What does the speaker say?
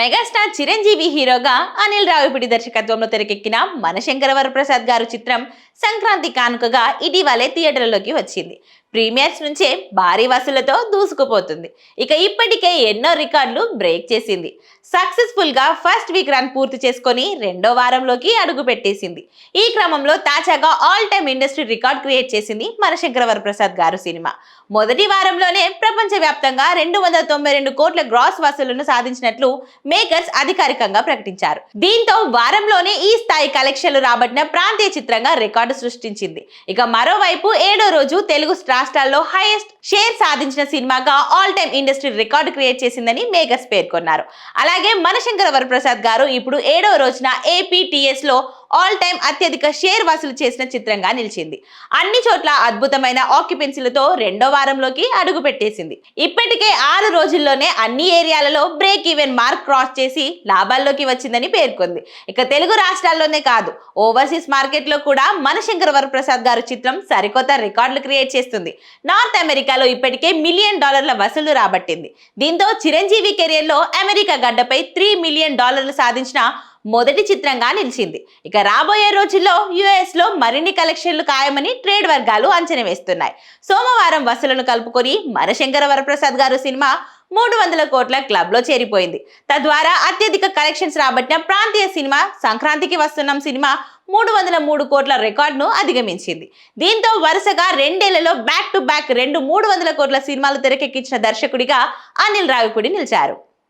Megastar Chiranjeevi హీరోగా అనిల్ రావిపూడి దర్శకత్వంలో తెరకెక్కిన మనశంకర వరప్రసాద్ గారు చిత్రం సంక్రాంతి కానుకగా ఇటీవలే థియేటర్లలోకి వచ్చింది. ప్రీమియర్స్ నుంచే భారీ వసూళ్లతో దూసుకుపోతుంది. ఇక ఇప్పటికే ఎన్నో రికార్డులు బ్రేక్ చేసింది. సక్సెస్ఫుల్ గా ఫస్ట్ వీక్ రన్ పూర్తి చేసుకొని రెండో వారంలోకి అడుగు పెట్టేసింది. ఈ క్రమంలో తాజాగా all time industry record create చేసింది మనశంకర వరప్రసాద్ గారు సినిమా. మొదటి వారంలోనే ప్రపంచ వ్యాప్తంగా 292 కోట్ల గ్రాస్ వసూళ్లను సాధించినట్లు మేకర్స్ అధికారికంగా ప్రకటించారు. దీంతో వారంలోనే ఈ స్థాయి కలెక్షన్లు రాబట్టిన ప్రాంతీయ చిత్రంగా రికార్డు సృష్టించింది. ఇక మరోవైపు ఏడో రోజు తెలుగు రాష్ట్రాల్లో హైయెస్ట్ షేర్ సాధించిన సినిమాగా all time industry record create చేసిందని మేకర్స్ పేర్కొన్నారు. అలాగే మనశంకర వరప్రసాద్ గారు ఇప్పుడు ఏడో రోజున ఏపీటీఎస్ లో ఆల్ టైమ్ అత్యధిక షేర్ వసూలు చేసిన చిత్రంగా నిలిచింది. అన్ని చోట్ల అద్భుతమైన ఆక్యుపెన్సీలతో రెండో వారంలోకి అడుగు పెట్టేసింది. ఇప్పటికే 6 రోజుల్లోనే అన్ని ఏరియాలలో బ్రేక్ ఈవెన్ మార్క్ క్రాస్ చేసి లాభాల్లోకి వచ్చిందని పేర్కొంది. ఇక తెలుగు రాష్ట్రాల్లోనే కాదు, ఓవర్సీస్ మార్కెట్ లో కూడా మనశంకర వరప్రసాద్ గారు చిత్రం సరికొత్త రికార్డులు క్రియేట్ చేస్తుంది. నార్త్ అమెరికాలో ఇప్పటికే $1 మిలియన్ వసూలు రాబట్టింది. దీంతో చిరంజీవి కెరియర్ లో అమెరికా గడ్డపై $3 మిలియన్ సాధించిన మొదటి చిత్రంగా నిలిచింది. ఇక రాబోయే రోజుల్లో యుఎస్ లో మరిన్ని కలెక్షన్లు ఖాయమని ట్రేడ్ వర్గాలు అంచనా వేస్తున్నాయి. సోమవారం వసూలను కలుపుకొని మనశంకర వరప్రసాద్ గారు సినిమా 300 కోట్ల క్లబ్ లో చేరిపోయింది. తద్వారా అత్యధిక కలెక్షన్స్ రాబట్టిన ప్రాంతీయ సినిమా సంక్రాంతికి వస్తున్నాం సినిమా 303 కోట్ల రికార్డును అధిగమించింది. దీంతో వరుసగా 2 ఏళ్లలో బ్యాక్ టు బ్యాక్ 300 కోట్ల సినిమాలు తెరకెక్కించిన దర్శకుడిగా అనిల్ రావిపూడి నిలిచారు.